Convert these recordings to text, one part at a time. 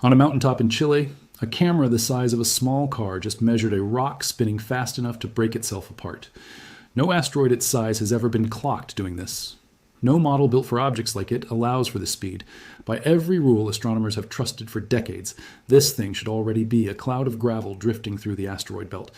On a mountaintop in Chile, a camera the size of a small car just measured a rock spinning fast enough to break itself apart. No asteroid its size has ever been clocked doing this. No model built for objects like it allows for this speed. By every rule astronomers have trusted for decades, this thing should already be a cloud of gravel drifting through the asteroid belt.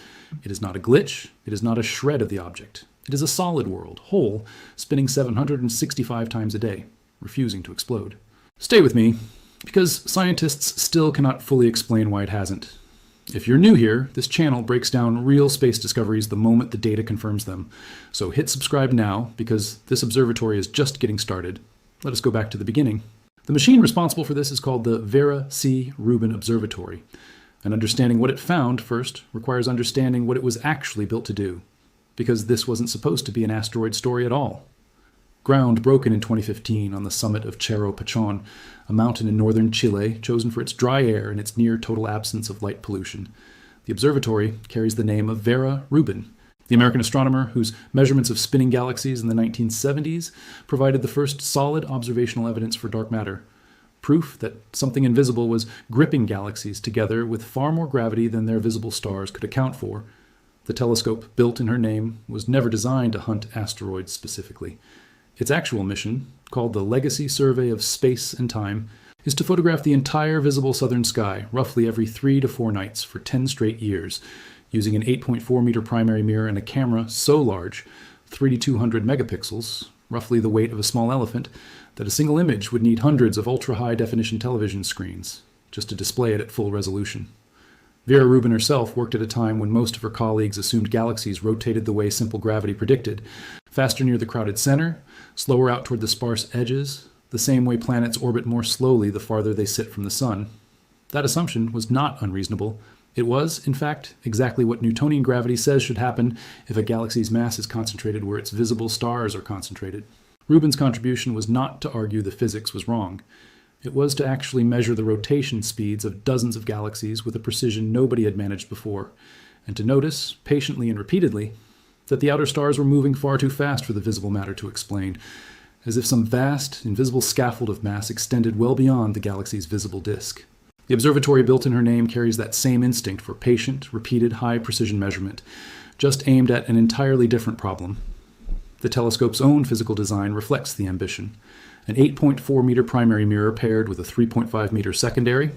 It is not a glitch, it is not a shred of the object. It is a solid world, whole, spinning 765 times a day, refusing to explode. Stay with me, because scientists still cannot fully explain why it hasn't. If you're new here, this channel breaks down real space discoveries the moment the data confirms them. So hit subscribe now, because this observatory is just getting started. Let us go back to the beginning. The machine responsible for this is called the Vera C. Rubin Observatory. And understanding what it found first requires understanding what it was actually built to do, because this wasn't supposed to be an asteroid story at all. Ground broken in 2015 on the summit of Cerro Pachon, a mountain in northern Chile chosen for its dry air and its near total absence of light pollution. The observatory carries the name of Vera Rubin, the American astronomer whose measurements of spinning galaxies in the 1970s provided the first solid observational evidence for dark matter, proof that something invisible was gripping galaxies together with far more gravity than their visible stars could account for. The telescope built in her name was never designed to hunt asteroids specifically. Its actual mission, called the Legacy Survey of Space and Time, is to photograph the entire visible southern sky roughly every 3 to 4 nights for 10 straight years, using an 8.4-meter primary mirror and a camera so large, 3,200 megapixels, roughly the weight of a small elephant, that a single image would need hundreds of ultra-high-definition television screens just to display it at full resolution. Vera Rubin herself worked at a time when most of her colleagues assumed galaxies rotated the way simple gravity predicted, faster near the crowded center, slower out toward the sparse edges, the same way planets orbit more slowly the farther they sit from the sun. That assumption was not unreasonable. It was, in fact, exactly what Newtonian gravity says should happen if a galaxy's mass is concentrated where its visible stars are concentrated. Rubin's contribution was not to argue the physics was wrong. It was to actually measure the rotation speeds of dozens of galaxies with a precision nobody had managed before, and to notice, patiently and repeatedly, that the outer stars were moving far too fast for the visible matter to explain, as if some vast, invisible scaffold of mass extended well beyond the galaxy's visible disk. The observatory built in her name carries that same instinct for patient, repeated, high-precision measurement, just aimed at an entirely different problem. The telescope's own physical design reflects the ambition. An 8.4-meter primary mirror paired with a 3.5-meter secondary,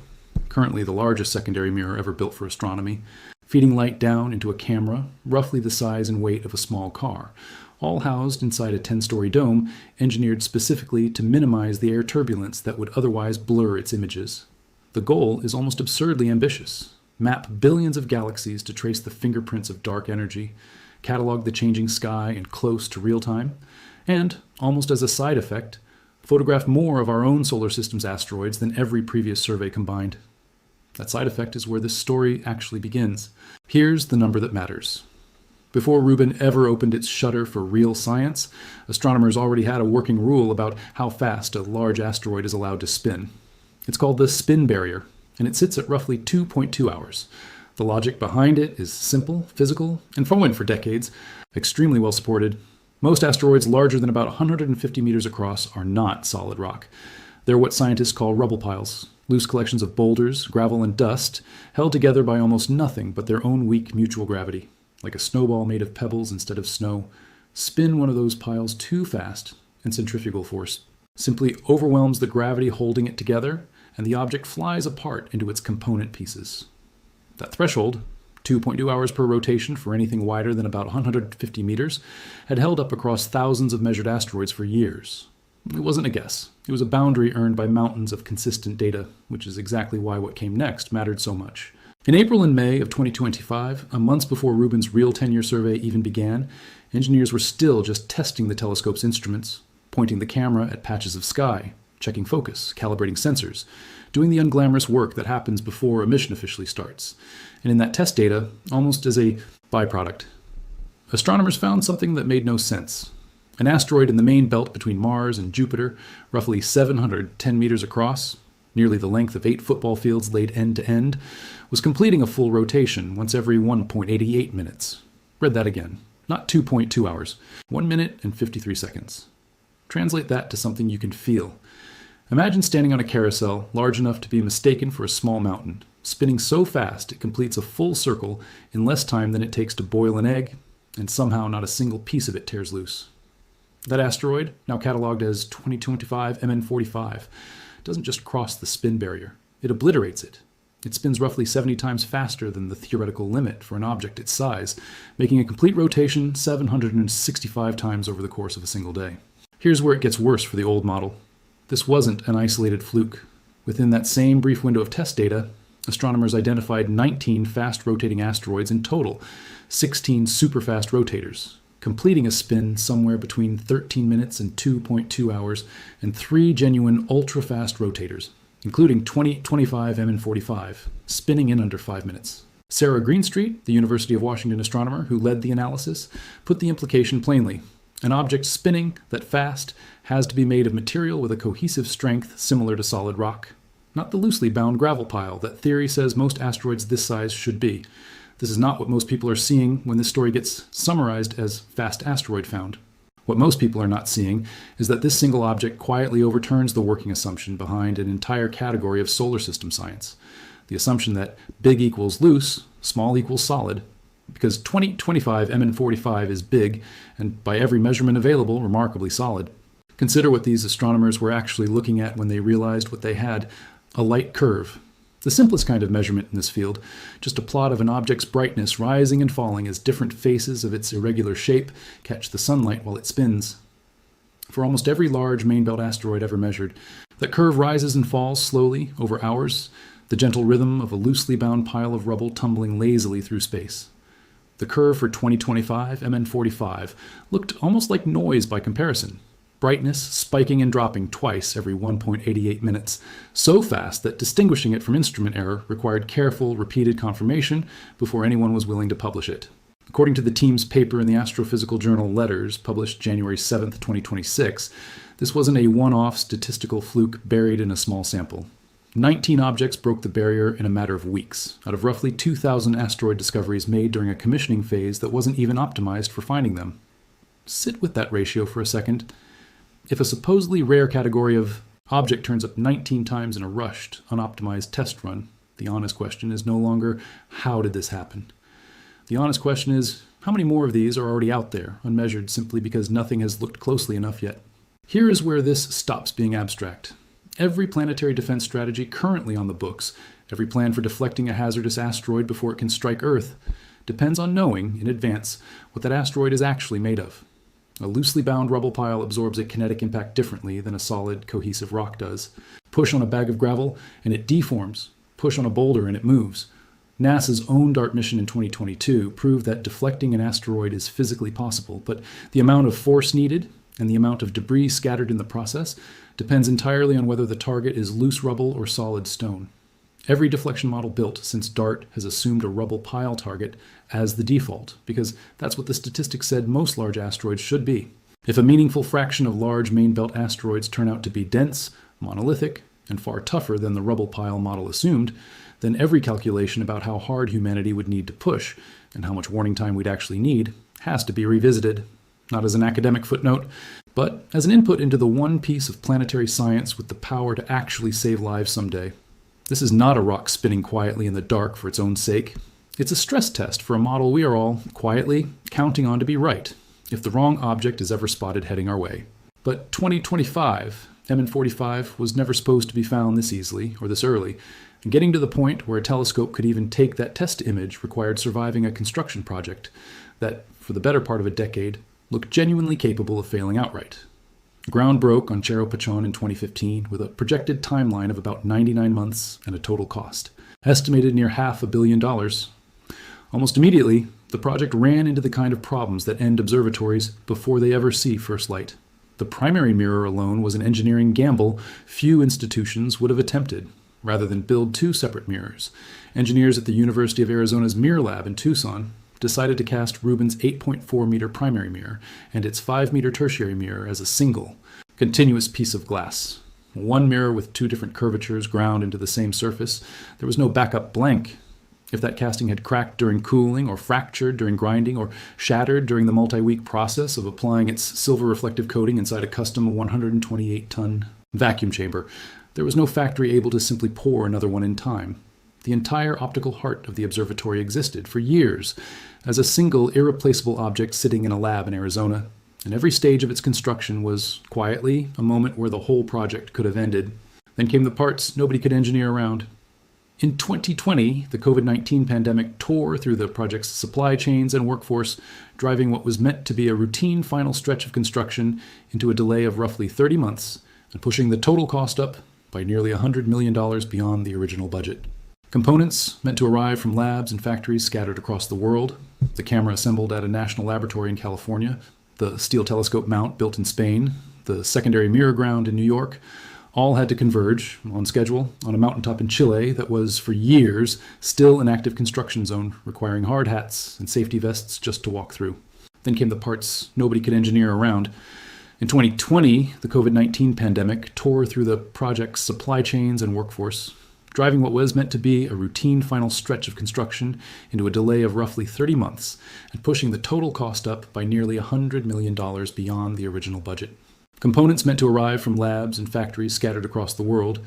currently the largest secondary mirror ever built for astronomy, feeding light down into a camera roughly the size and weight of a small car, all housed inside a 10-story dome engineered specifically to minimize the air turbulence that would otherwise blur its images. The goal is almost absurdly ambitious. Map billions of galaxies to trace the fingerprints of dark energy, catalog the changing sky in close to real time, and, almost as a side effect, photograph more of our own solar system's asteroids than every previous survey combined. That side effect is where this story actually begins. Here's the number that matters. Before Rubin ever opened its shutter for real science, astronomers already had a working rule about how fast a large asteroid is allowed to spin. It's called the spin barrier, and it sits at roughly 2.2 hours. The logic behind it is simple, physical, and for decades, extremely well supported. Most asteroids larger than about 150 meters across are not solid rock. They're what scientists call rubble piles, loose collections of boulders, gravel, and dust, held together by almost nothing but their own weak mutual gravity, like a snowball made of pebbles instead of snow. Spin one of those piles too fast, and centrifugal force simply overwhelms the gravity holding it together, and the object flies apart into its component pieces. That threshold, 2.2 hours per rotation for anything wider than about 150 meters, had held up across thousands of measured asteroids for years. It wasn't a guess. It was a boundary earned by mountains of consistent data, which is exactly why what came next mattered so much. In April and May of 2025, months before Rubin's real 10-year survey even began, engineers were still just testing the telescope's instruments, pointing the camera at patches of sky, checking focus, calibrating sensors, doing the unglamorous work that happens before a mission officially starts. And in that test data, almost as a byproduct, astronomers found something that made no sense. An asteroid in the main belt between Mars and Jupiter, roughly 710 meters across, nearly the length of 8 football fields laid end to end, was completing a full rotation once every 1.88 minutes. Read that again. Not 2.2 hours. 1 minute and 53 seconds. Translate that to something you can feel. Imagine standing on a carousel large enough to be mistaken for a small mountain, spinning so fast it completes a full circle in less time than it takes to boil an egg, and somehow not a single piece of it tears loose. That asteroid, now cataloged as 2025 MN45, doesn't just cross the spin barrier, it obliterates it. It spins roughly 70 times faster than the theoretical limit for an object its size, making a complete rotation 765 times over the course of a single day. Here's where it gets worse for the old model. This wasn't an isolated fluke. Within that same brief window of test data, astronomers identified 19 fast-rotating asteroids in total, 16 super-fast rotators, completing a spin somewhere between 13 minutes and 2.2 hours, and 3 genuine ultra-fast rotators, including 2025 MN45, spinning in under 5 minutes. Sarah Greenstreet, the University of Washington astronomer who led the analysis, put the implication plainly. An object spinning that fast has to be made of material with a cohesive strength similar to solid rock, not the loosely bound gravel pile that theory says most asteroids this size should be. This is not what most people are seeing when this story gets summarized as fast asteroid found. What most people are not seeing is that this single object quietly overturns the working assumption behind an entire category of solar system science. The assumption that big equals loose, small equals solid, because 2025 MN45 is big and by every measurement available, remarkably solid. Consider what these astronomers were actually looking at when they realized what they had, a light curve. The simplest kind of measurement in this field, just a plot of an object's brightness rising and falling as different faces of its irregular shape catch the sunlight while it spins. For almost every large main belt asteroid ever measured, that curve rises and falls slowly over hours, the gentle rhythm of a loosely bound pile of rubble tumbling lazily through space. The curve for 2025 MN45 looked almost like noise by comparison. Brightness spiking and dropping twice every 1.88 minutes, so fast that distinguishing it from instrument error required careful, repeated confirmation before anyone was willing to publish it. According to the team's paper in the astrophysical journal Letters, published January 7, 2026, this wasn't a one-off statistical fluke buried in a small sample. 19 objects broke the barrier in a matter of weeks, out of roughly 2,000 asteroid discoveries made during a commissioning phase that wasn't even optimized for finding them. Sit with that ratio for a second. If a supposedly rare category of object turns up 19 times in a rushed, unoptimized test run, the honest question is no longer, how did this happen? The honest question is, how many more of these are already out there, unmeasured simply because nothing has looked closely enough yet? Here is where this stops being abstract. Every planetary defense strategy currently on the books, every plan for deflecting a hazardous asteroid before it can strike Earth, depends on knowing, in advance, what that asteroid is actually made of. A loosely bound rubble pile absorbs a kinetic impact differently than a solid, cohesive rock does. Push on a bag of gravel, and it deforms. Push on a boulder, and it moves. NASA's own DART mission in 2022 proved that deflecting an asteroid is physically possible, but the amount of force needed and the amount of debris scattered in the process depends entirely on whether the target is loose rubble or solid stone. Every deflection model built since DART has assumed a rubble pile target as the default, because that's what the statistics said most large asteroids should be. If a meaningful fraction of large main belt asteroids turn out to be dense, monolithic, and far tougher than the rubble pile model assumed, then every calculation about how hard humanity would need to push and how much warning time we'd actually need has to be revisited. Not as an academic footnote, but as an input into the one piece of planetary science with the power to actually save lives someday. This is not a rock spinning quietly in the dark for its own sake. It's a stress test for a model we are all, quietly, counting on to be right, if the wrong object is ever spotted heading our way. But 2025, MN45, was never supposed to be found this easily or this early, and getting to the point where a telescope could even take that test image required surviving a construction project that, for the better part of a decade, looked genuinely capable of failing outright. Ground broke on Cerro Pachon in 2015 with a projected timeline of about 99 months and a total cost, estimated near $500 million. Almost immediately, the project ran into the kind of problems that end observatories before they ever see first light. The primary mirror alone was an engineering gamble few institutions would have attempted. Rather than build two separate mirrors, engineers at the University of Arizona's Mirror Lab in Tucson decided to cast Rubin's 8.4-meter primary mirror and its 5-meter tertiary mirror as a single, continuous piece of glass. One mirror with two different curvatures ground into the same surface. There was no backup blank. If that casting had cracked during cooling, or fractured during grinding, or shattered during the multi-week process of applying its silver reflective coating inside a custom 128-ton Vacuum chamber. There was no factory able to simply pour another one in time. The entire optical heart of the observatory existed for years as a single irreplaceable object sitting in a lab in Arizona, and every stage of its construction was, quietly, a moment where the whole project could have ended. Then came the parts nobody could engineer around. In 2020, the COVID-19 pandemic tore through the project's supply chains and workforce, driving what was meant to be a routine final stretch of construction into a delay of roughly 30 months, and pushing the total cost up by nearly $100 million beyond the original budget. Components meant to arrive from labs and factories scattered across the world, the camera assembled at a national laboratory in California, the steel telescope mount built in Spain, the secondary mirror ground in New York, all had to converge, on schedule, on a mountaintop in Chile that was, for years, still an active construction zone, requiring hard hats and safety vests just to walk through. Then came the parts nobody could engineer around. In 2020, the COVID-19 pandemic tore through the project's supply chains and workforce, driving what was meant to be a routine final stretch of construction into a delay of roughly 30 months, and pushing the total cost up by nearly $100 million beyond the original budget. Components meant to arrive from labs and factories scattered across the world,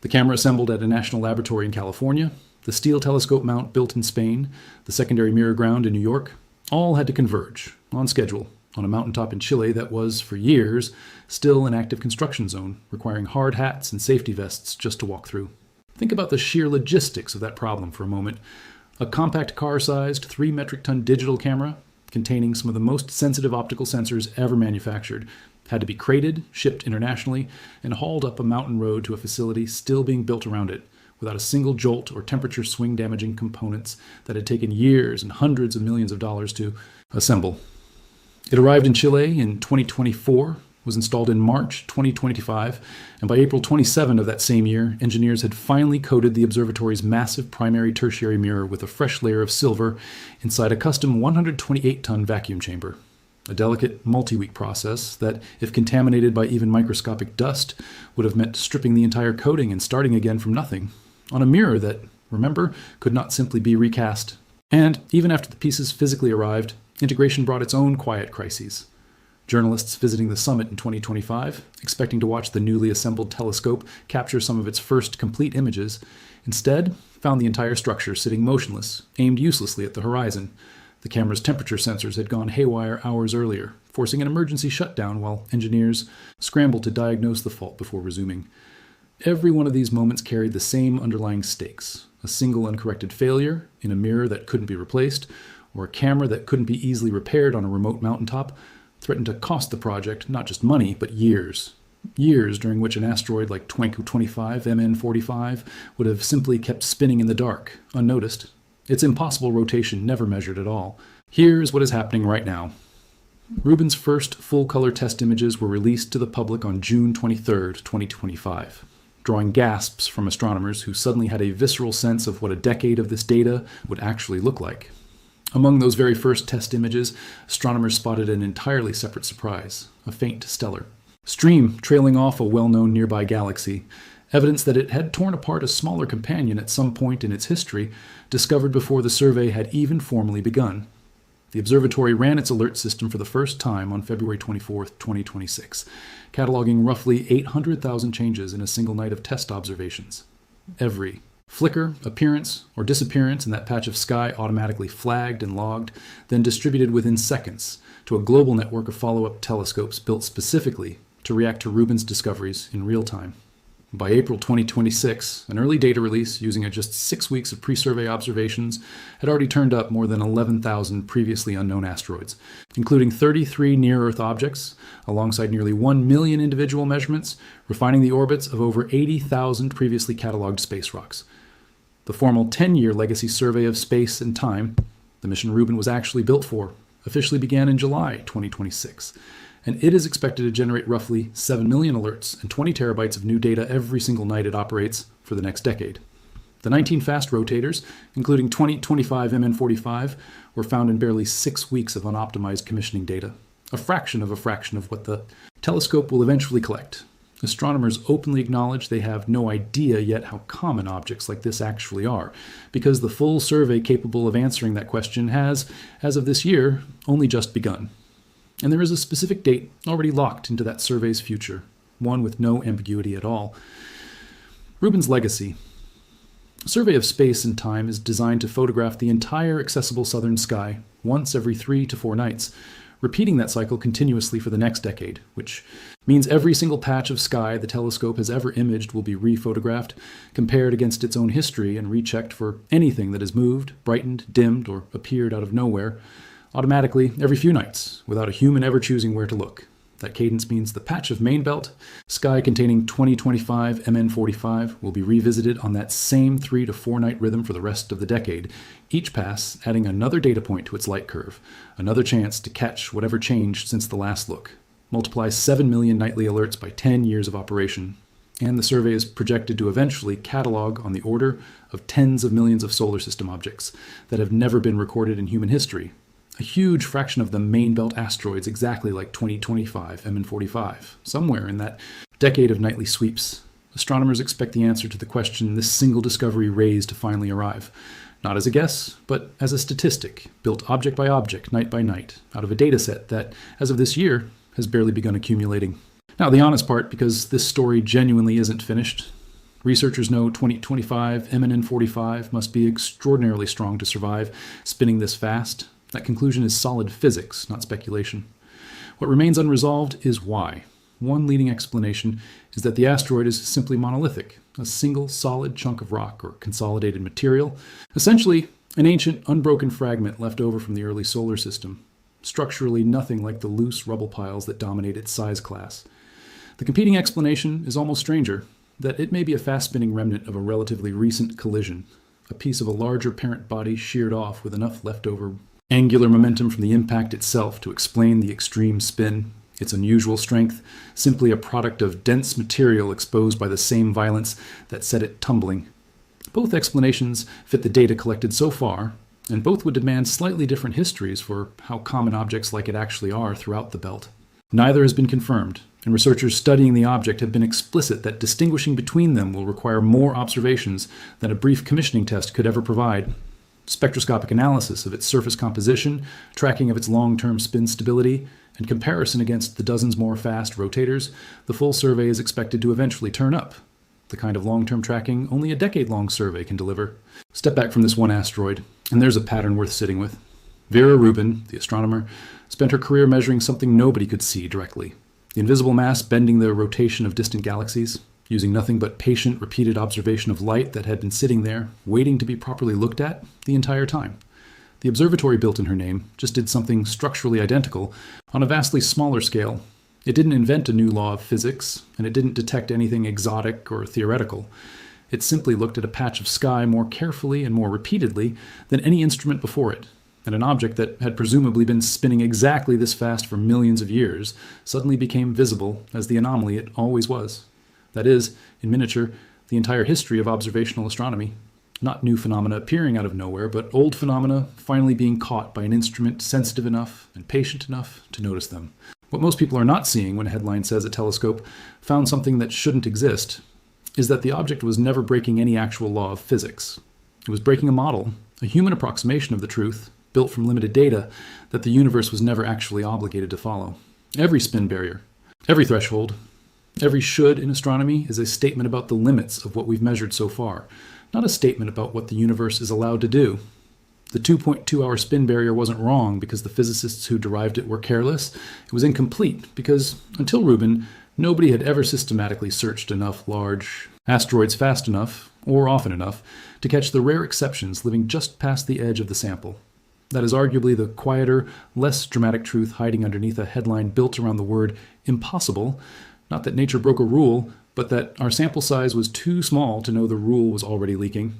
the camera assembled at a national laboratory in California, the steel telescope mount built in Spain, the secondary mirror ground in New York, all had to converge, on schedule, on a mountaintop in Chile that was, for years, still an active construction zone, requiring hard hats and safety vests just to walk through. Think about the sheer logistics of that problem for a moment. A compact car-sized 3 metric ton digital camera, containing some of the most sensitive optical sensors ever manufactured, had to be crated, shipped internationally, and hauled up a mountain road to a facility still being built around it, without a single jolt or temperature swing damaging components that had taken years and hundreds of millions of dollars to assemble. It arrived in Chile in 2024, was installed in March 2025, and by April 27 of that same year, engineers had finally coated the observatory's massive primary-tertiary mirror with a fresh layer of silver inside a custom 128-ton vacuum chamber. A delicate, multi-week process that, if contaminated by even microscopic dust, would have meant stripping the entire coating and starting again from nothing, on a mirror that, remember, could not simply be recast. And, even after the pieces physically arrived, integration brought its own quiet crises. Journalists visiting the summit in 2025, expecting to watch the newly assembled telescope capture some of its first complete images, instead found the entire structure sitting motionless, aimed uselessly at the horizon. The camera's temperature sensors had gone haywire hours earlier, forcing an emergency shutdown while engineers scrambled to diagnose the fault before resuming. Every one of these moments carried the same underlying stakes: a single uncorrected failure in a mirror that couldn't be replaced, or a camera that couldn't be easily repaired on a remote mountaintop, threatened to cost the project not just money, but years. Years during which an asteroid like Twinkle 25 MN45 would have simply kept spinning in the dark, unnoticed. Its impossible rotation never measured at all. Here's what is happening right now. Rubin's first full-color test images were released to the public on June 23, 2025, drawing gasps from astronomers who suddenly had a visceral sense of what a decade of this data would actually look like. Among those very first test images, astronomers spotted an entirely separate surprise, a faint stellar stream trailing off a well-known nearby galaxy, evidence that it had torn apart a smaller companion at some point in its history, discovered before the survey had even formally begun. The observatory ran its alert system for the first time on February 24, 2026, cataloging roughly 800,000 changes in a single night of test observations. Every flicker, appearance, or disappearance in that patch of sky automatically flagged and logged, then distributed within seconds to a global network of follow-up telescopes built specifically to react to Rubin's discoveries in real time. By April 2026, an early data release using just 6 weeks of pre-survey observations had already turned up more than 11,000 previously unknown asteroids, including 33 near-Earth objects, alongside nearly 1 million individual measurements, refining the orbits of over 80,000 previously cataloged space rocks. The formal 10-year legacy survey of space and time, the mission Rubin was actually built for, officially began in July 2026. And it is expected to generate roughly 7 million alerts and 20 terabytes of new data every single night it operates for the next decade. The 19 fast rotators, including 2025 MN45, were found in barely 6 weeks of unoptimized commissioning data, a fraction of what the telescope will eventually collect. Astronomers openly acknowledge they have no idea yet how common objects like this actually are, because the full survey capable of answering that question has, as of this year, only just begun. And there is a specific date already locked into that survey's future: one with no ambiguity at all. Rubin's legacy. A survey of space and time is designed to photograph the entire accessible southern sky once every 3 to 4 nights, repeating that cycle continuously for the next decade, which means every single patch of sky the telescope has ever imaged will be re-photographed, compared against its own history, and rechecked for anything that has moved, brightened, dimmed, or appeared out of nowhere, automatically every few nights, without a human ever choosing where to look. That cadence means the patch of main belt, sky containing 2025 MN45, will be revisited on that same 3 to 4 night rhythm for the rest of the decade, each pass adding another data point to its light curve, another chance to catch whatever changed since the last look. Multiply 7 million nightly alerts by 10 years of operation, and the survey is projected to eventually catalog on the order of tens of millions of solar system objects that have never been recorded in human history. A huge fraction of them main belt asteroids exactly like 2025 MN45, somewhere in that decade of nightly sweeps. Astronomers expect the answer to the question this single discovery raised to finally arrive, not as a guess, but as a statistic, built object by object, night by night, out of a data set that, as of this year, has barely begun accumulating. Now, the honest part, because this story genuinely isn't finished, researchers know 2025 MN45 must be extraordinarily strong to survive spinning this fast. That conclusion is solid physics, not speculation. What remains unresolved is why. One leading explanation is that the asteroid is simply monolithic, a single solid chunk of rock or consolidated material, essentially an ancient unbroken fragment left over from the early solar system, structurally nothing like the loose rubble piles that dominate its size class. The competing explanation is almost stranger, that it may be a fast-spinning remnant of a relatively recent collision, a piece of a larger parent body sheared off with enough leftover angular momentum from the impact itself to explain the extreme spin, its unusual strength, simply a product of dense material exposed by the same violence that set it tumbling. Both explanations fit the data collected so far, and both would demand slightly different histories for how common objects like it actually are throughout the belt. Neither has been confirmed, and researchers studying the object have been explicit that distinguishing between them will require more observations than a brief commissioning test could ever provide. Spectroscopic analysis of its surface composition, tracking of its long-term spin stability, and comparison against the dozens more fast rotators, the full survey is expected to eventually turn up. The kind of long-term tracking only a decade-long survey can deliver. Step back from this one asteroid, and there's a pattern worth sitting with. Vera Rubin, the astronomer, spent her career measuring something nobody could see directly: the invisible mass bending the rotation of distant galaxies, using nothing but patient, repeated observation of light that had been sitting there, waiting to be properly looked at the entire time. The observatory built in her name just did something structurally identical on a vastly smaller scale. It didn't invent a new law of physics, and it didn't detect anything exotic or theoretical. It simply looked at a patch of sky more carefully and more repeatedly than any instrument before it, and an object that had presumably been spinning exactly this fast for millions of years suddenly became visible as the anomaly it always was. That is, in miniature, the entire history of observational astronomy. Not new phenomena appearing out of nowhere, but old phenomena finally being caught by an instrument sensitive enough and patient enough to notice them. What most people are not seeing when a headline says a telescope found something that shouldn't exist is that the object was never breaking any actual law of physics. It was breaking a model, a human approximation of the truth, built from limited data that the universe was never actually obligated to follow. Every spin barrier, every threshold, every should in astronomy is a statement about the limits of what we've measured so far, not a statement about what the universe is allowed to do. The 2.2-hour spin barrier wasn't wrong because the physicists who derived it were careless. It was incomplete because, until Rubin, nobody had ever systematically searched enough large asteroids fast enough, or often enough, to catch the rare exceptions living just past the edge of the sample. That is arguably the quieter, less dramatic truth hiding underneath a headline built around the word impossible. Not that nature broke a rule, but that our sample size was too small to know the rule was already leaking.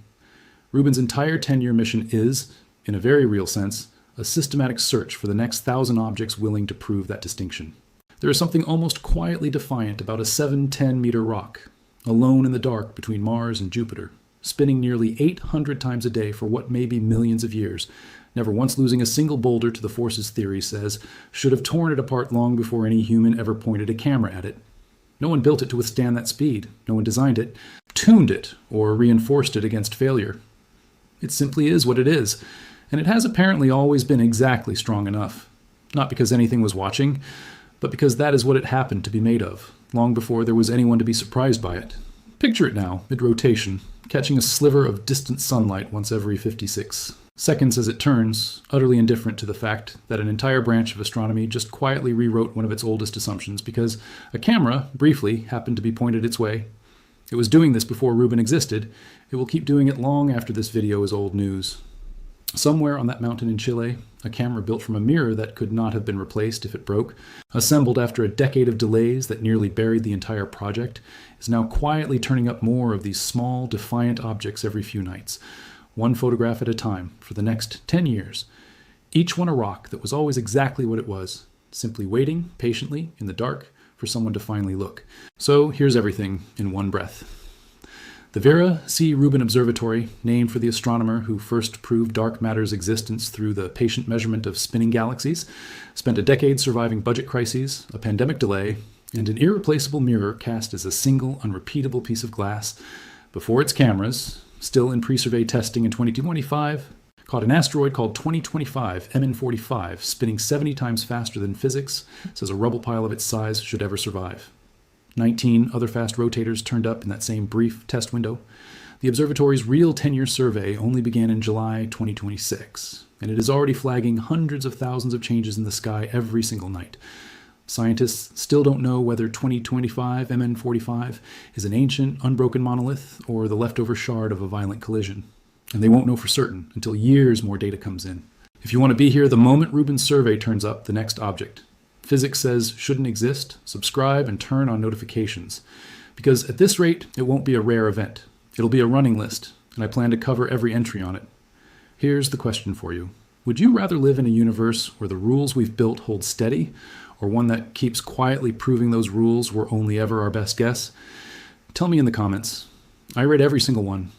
Rubin's entire 10-year mission is, in a very real sense, a systematic search for the next 1,000 objects willing to prove that distinction. There is something almost quietly defiant about a 7-10-meter rock, alone in the dark between Mars and Jupiter, spinning nearly 800 times a day for what may be millions of years, never once losing a single boulder to the forces theory says should have torn it apart long before any human ever pointed a camera at it. No one built it to withstand that speed. No one designed it, tuned it, or reinforced it against failure. It simply is what it is, and it has apparently always been exactly strong enough. Not because anything was watching, but because that is what it happened to be made of. long before there was anyone to be surprised by it. Picture it now, mid-rotation, catching a sliver of distant sunlight once every 56 seconds as it turns, utterly indifferent to the fact that an entire branch of astronomy just quietly rewrote one of its oldest assumptions because a camera, briefly, happened to be pointed its way. It was doing this before Rubin existed. It will keep doing it long after this video is old news. Somewhere on that mountain in Chile, a camera built from a mirror that could not have been replaced if it broke, assembled after a decade of delays that nearly buried the entire project, is now quietly turning up more of these small, defiant objects every few nights, one photograph at a time, for the next 10 years. Each one a rock that was always exactly what it was, simply waiting patiently in the dark for someone to finally look. So here's everything in one breath. The Vera C. Rubin Observatory, named for the astronomer who first proved dark matter's existence through the patient measurement of spinning galaxies, spent a decade surviving budget crises, a pandemic delay, and an irreplaceable mirror cast as a single, unrepeatable piece of glass before its cameras, still in pre-survey testing in 2025, caught an asteroid called 2025 MN45 spinning 70 times faster than physics says a rubble pile of its size should ever survive. 19 other fast rotators turned up in that same brief test window. The observatory's real 10-year survey only began in July 2026, and it is already flagging hundreds of thousands of changes in the sky every single night. Scientists still don't know whether 2025 MN45 is an ancient, unbroken monolith or the leftover shard of a violent collision. And they won't know for certain until years more data comes in. If you want to be here the moment Rubin's survey turns up the next object, physics says shouldn't exist, subscribe and turn on notifications. Because at this rate, it won't be a rare event. It'll be a running list, and I plan to cover every entry on it. Here's the question for you. Would you rather live in a universe where the rules we've built hold steady, or one that keeps quietly proving those rules were only ever our best guess? Tell me in the comments. I read every single one,